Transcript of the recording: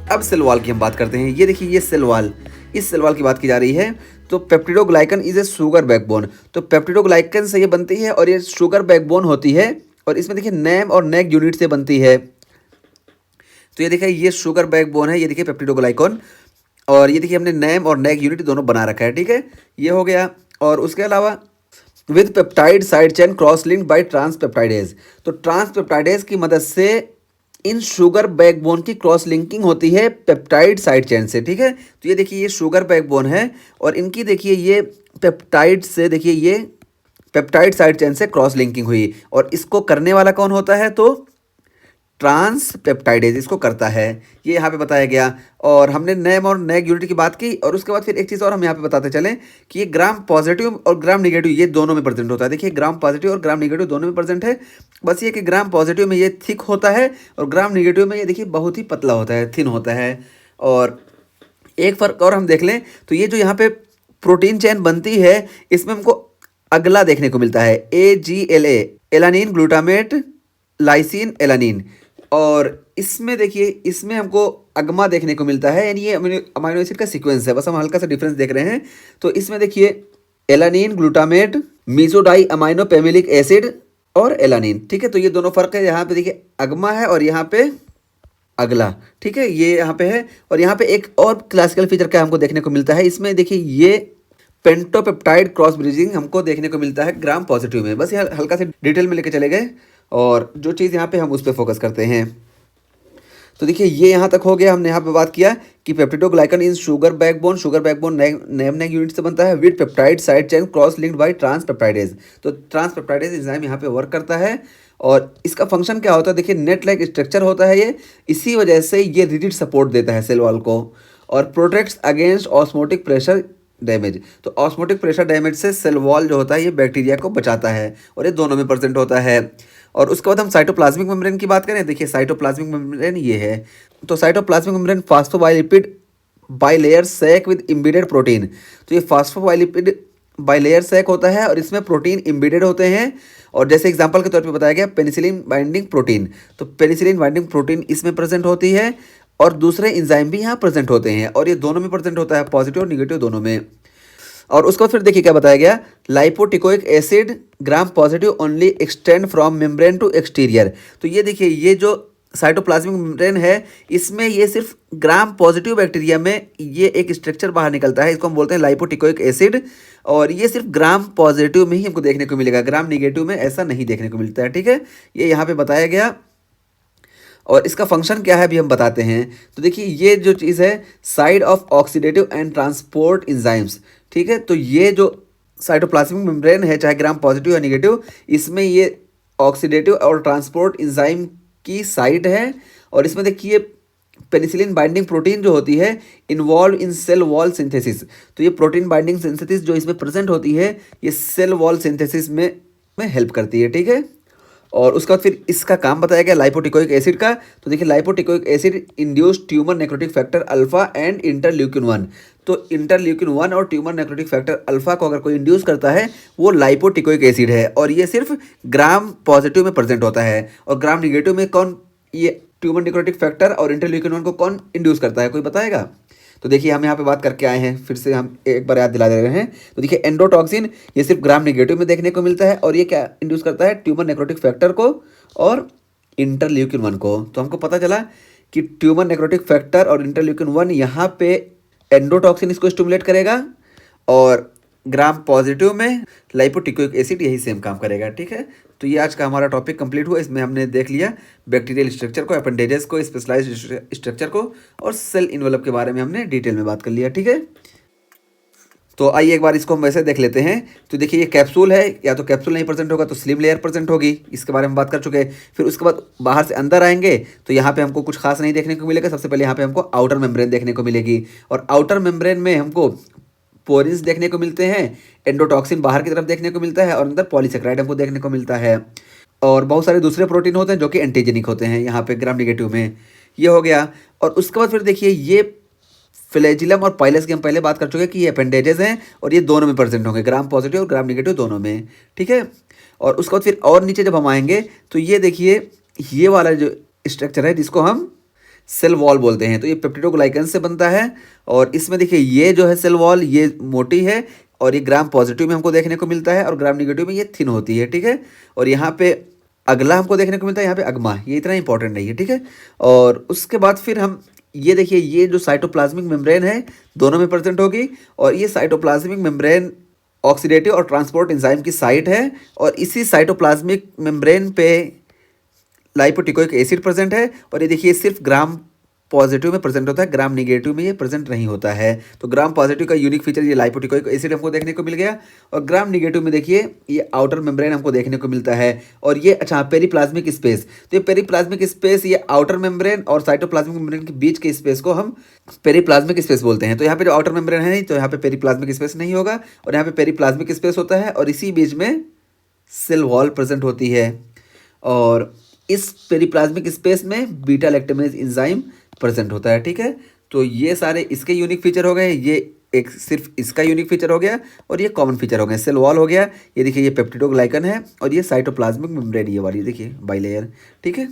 अब cell wall की हम बात करते हैं। ये देखिए, ये सेल वॉल, इस सेल वॉल की बात की जा रही है। तो peptidoglycan is a sugar backbone. तो पेप्टिडोग्लाइकन से ये बनती है और ये शुगर बैकबोन होती है। और इसमें देखिए नैम और नेक यूनिट से बनती है। तो ये देखिए, ये शुगर बैकबोन है, ये देखिए पेप्टिडोग्लाइकन। और ये देखिए हमने नैम और नेक यूनिट दोनों बना रखा है, ठीक है, ये हो गया। और उसके अलावा with peptide side chain cross linked by transpeptidase. तो ट्रांसपेप्टाइडेज की मदद से इन शुगर बैकबोन की क्रॉस लिंकिंग होती है पेप्टाइड साइड चेन से, ठीक है। तो ये देखिए, ये शुगर बैकबोन है और इनकी देखिए ये पेप्टाइड से, देखिए ये पेप्टाइड साइड चेन से क्रॉस लिंकिंग हुई। और इसको करने वाला कौन होता है? तो ट्रांसपेप्टाइडेज इसको करता है, ये यहाँ पे बताया गया। और हमने नैम और नेक यूनिट की बात की। और उसके बाद फिर एक चीज़ और हम यहाँ पे बताते चलें कि ये ग्राम पॉजिटिव और ग्राम निगेटिव ये दोनों में प्रेजेंट होता है। देखिए, ग्राम पॉजिटिव और ग्राम निगेटिव दोनों में प्रेजेंट है। बस ये कि ग्राम पॉजिटिव में ये थिक होता है और ग्राम निगेटिव में ये देखिए बहुत ही पतला होता है, थिन होता है। और एक फ़र्क और हम देख लें तो ये जो यहाँ पे प्रोटीन चेन बनती है, इसमें हमको अगला देखने को मिलता है, AGLA, alanine glutamate lysine alanine. और इसमें देखिए, इसमें हमको अगमा देखने को मिलता है, यानी ये अमीनो एसिड का सीक्वेंस है। बस हम हल्का सा डिफरेंस देख रहे हैं। तो इसमें देखिए एलानिन ग्लूटामेट, मीसोडाई अमाइनो पेमिलिक एसिड और एलानिन, ठीक है। तो ये दोनों फर्क है। यहाँ पे देखिए अगमा है और यहाँ पे अगला, ठीक है, ये यहाँ पे है। और यहाँ पे एक और क्लासिकल फीचर क्या हमको देखने को मिलता है, इसमें देखिए ये पेंटोपेप्टाइड क्रॉस ब्रिजिंग हमको देखने को मिलता है ग्राम पॉजिटिव में। बस ये हल्का से डिटेल में लेके चले गए और जो चीज़ यहाँ पे हम उस पर फोकस करते हैं। तो देखिए, ये यहाँ तक हो गया। हमने यहाँ पे बात किया कि peptidoglycan is sugar backbone. Sugar backbone NAM NAG unit से बनता है with peptide side chain cross linked by transpeptidase. तो ट्रांसपेप्टाइडेज एंजाइम यहाँ पे वर्क करता है। और इसका फंक्शन क्या होता है? देखिए, नेट लाइक स्ट्रक्चर होता है ये, इसी वजह से ये रिजिड सपोर्ट देता है सेल वॉल को और protects against osmotic pressure damage. तो ऑस्मोटिक प्रेशर डैमेज से सेल वॉल जो होता है ये बैक्टीरिया को बचाता है और ये दोनों में प्रेजेंट होता है। और उसके बाद हम साइटोप्लाज्मिक मेम्ब्रेन की बात करें। देखिए, साइटोप्लाज्मिक मेम्ब्रेन ये है। तो cytoplasmic membrane phospholipid bilayer sac with embedded protein. तो ये फास्फोबाइलिपिड बाइलेयर सैक होता है और इसमें प्रोटीन इम्बेडेड होते हैं। और जैसे एग्जांपल के तौर पे बताया गया पेनिसिलिन बाइंडिंग प्रोटीन। तो पेनिसिलिन बाइंडिंग प्रोटीन इसमें प्रेजेंट होती है और दूसरे एंजाइम भी यहाँ प्रेजेंट होते हैं और ये दोनों में प्रेजेंट होता है, पॉजिटिव और निगेटिव दोनों में। और उसके बाद फिर देखिए क्या बताया गया, lipoteichoic acid gram positive only extend from membrane to exterior. तो ये देखिए, ये जो साइटोप्लाज्मिक मेम्ब्रेन है इसमें ये सिर्फ ग्राम पॉजिटिव बैक्टीरिया में ये एक स्ट्रक्चर बाहर निकलता है, इसको हम बोलते हैं लाइपोटिकोइक एसिड। और ये सिर्फ ग्राम पॉजिटिव में ही हमको देखने को मिलेगा, ग्राम निगेटिव में ऐसा नहीं देखने को मिलता है, ठीक है, ये यहाँ पे बताया गया। और इसका फंक्शन क्या है अभी हम बताते हैं। तो देखिए, ये जो चीज़ है side of oxidative and transport enzymes, ठीक है। तो ये जो साइटोप्लाज्मिक मेम्ब्रेन है, चाहे ग्राम पॉजिटिव या निगेटिव, इसमें ये ऑक्सीडेटिव और ट्रांसपोर्ट इंजाइम की साइट है। और इसमें देखिए पेनिसिलिन बाइंडिंग प्रोटीन जो होती है involve in cell wall synthesis. तो ये प्रोटीन बाइंडिंग सिंथेसिस जो इसमें प्रेजेंट होती है ये सेल वॉल सिंथेसिस में हेल्प करती है, ठीक है। और उसके बाद फिर इसका काम बताया गया लाइपोटिकोइक एसिड का। तो देखिए, lipoteichoic acid induce tumour necrotic factor alpha and interleukin 1। तो इंटरल्यूकिन 1 और ट्यूमर नेक्रोटिक फैक्टर अल्फा को अगर कोई इंड्यूस करता है वो लाइपोटिकोइक एसिड है। और ये सिर्फ ग्राम पॉजिटिव में प्रेजेंट होता है। और ग्राम निगेटिव में कौन, ये ट्यूमर नेक्रोटिक फैक्टर और इंटरल्यूकिन 1 को कौन इंड्यूस करता है, कोई बताएगा? तो देखिए, हम यहाँ पे बात करके आए हैं, फिर से हम एक बार याद दिला दे रहे हैं। तो देखिए, एंडोटॉक्सिन ये सिर्फ ग्राम निगेटिव में देखने को मिलता है और ये क्या इंड्यूस करता है, ट्यूमर नेक्रोटिक फैक्टर को और इंटरल्यूकिन 1 को। तो हमको पता चला कि ट्यूमर नेक्रोटिक फैक्टर और इंटरल्यूकिन 1 यहाँ पे एंडोटॉक्सिन इसको स्टिमुलेट करेगा और ग्राम पॉजिटिव में लाइपोटिकोइक एसिड यही सेम काम करेगा, ठीक है। तो ये आज का हमारा टॉपिक कंप्लीट हुआ। इसमें हमने देख लिया बैक्टीरियल स्ट्रक्चर को, अपेंडेजेस को, स्पेशलाइज्ड स्ट्रक्चर को और सेल इन्वेलप के बारे में हमने डिटेल में बात कर लिया, ठीक है। तो आइए एक बार इसको हम वैसे देख लेते हैं। तो देखिए, ये कैप्सूल है, या तो कैप्सूल नहीं प्रेजेंट होगा तो स्लिम लेयर प्रेजेंट होगी, इसके बारे में बात कर चुके हैं। फिर उसके बाद बाहर से अंदर आएंगे तो यहाँ पे हमको कुछ खास नहीं देखने को मिलेगा। सबसे पहले यहाँ पे हमको आउटर मेम्ब्रेन देखने को मिलेगी और आउटर मेम्ब्रेन में हमको पोरिन्स देखने को मिलते हैं, एंडोटॉक्सिन बाहर की तरफ देखने को मिलता है और अंदर पॉलीसेकेराइड हमको देखने को मिलता है। और बहुत सारे दूसरे प्रोटीन होते हैं जो कि एंटीजेनिक होते हैं यहाँ पे ग्राम निगेटिव में, ये हो गया। और उसके बाद फिर देखिए, ये फ्लैजिलम और पाइलस की हम पहले बात कर चुके हैं कि ये अपेंडेजेस हैं और ये दोनों में प्रेजेंट होंगे, ग्राम पॉजिटिव और ग्राम निगेटिव दोनों में, ठीक है। और उसके बाद फिर और नीचे जब हम आएंगे तो ये देखिए, ये वाला जो स्ट्रक्चर है जिसको हम सेल वॉल बोलते हैं। तो ये पेप्टिडोग्लाइकन से बनता है और इसमें देखिए ये जो है सेल वॉल ये मोटी है और ये ग्राम पॉजिटिव में हमको देखने को मिलता है और ग्राम निगेटिव में ये थिन होती है, ठीक है। और यहाँ पे अगला हमको देखने को मिलता है यहाँ पे अगमा, ये इतना इंपॉर्टेंट नहीं है, ठीक है। और उसके बाद फिर हम ये देखिए ये जो साइटोप्लाज्मिक मेम्ब्रेन है दोनों में प्रेजेंट होगी और ये साइटोप्लाज्मिक मेम्ब्रेन ऑक्सीडेटिव और ट्रांसपोर्ट एंजाइम की साइट है और इसी साइटोप्लाज्मिक मेम्ब्रेन पे लाइपोटिकोइक एसिड प्रेजेंट है और ये देखिए सिर्फ ग्राम पॉजिटिव में प्रेजेंट होता है, ग्राम निगेटिव में ये प्रेजेंट नहीं होता है। तो ग्राम पॉजिटिव का यूनिक फीचर ये लाइपोटिकोइक एसिड हमको देखने को मिल गया और ग्राम निगेटिव में देखिए ये आउटर मेम्ब्रेन हमको देखने को मिलता है और ये अच्छा पेरीप्लाज्मिक स्पेस। तो ये पेरीप्लाज्मिक स्पेस ये आउटर मेम्ब्रेन और साइटोप्लाज्मिक मेम्ब्रेन के बीच के स्पेस को हम पेरीप्लाज्मिक स्पेस बोलते हैं। तो यहाँ पे जो आउटर मेम्ब्रेन है नहीं तो यहाँ पे पेरीप्लाज्मिक स्पेस नहीं होगा और यहाँ पे पेरीप्लाज्मिक स्पेस होता है और इसी बीच में सेल वॉल प्रेजेंट होती है और इस पेरीप्लाज्मिक स्पेस में बीटा लैक्टेमेज एंजाइम प्रेजेंट होता है, ठीक है। तो ये सारे इसके यूनिक फीचर हो गए, ये एक सिर्फ इसका यूनिक फीचर हो गया और ये कॉमन फीचर हो गए। सेल वॉल हो गया, ये देखिए ये पेप्टिडोग्लाइकन है और ये साइटोप्लाज्मिक मेम्ब्रेन ये वाली देखिए बाइलेयर, ठीक है।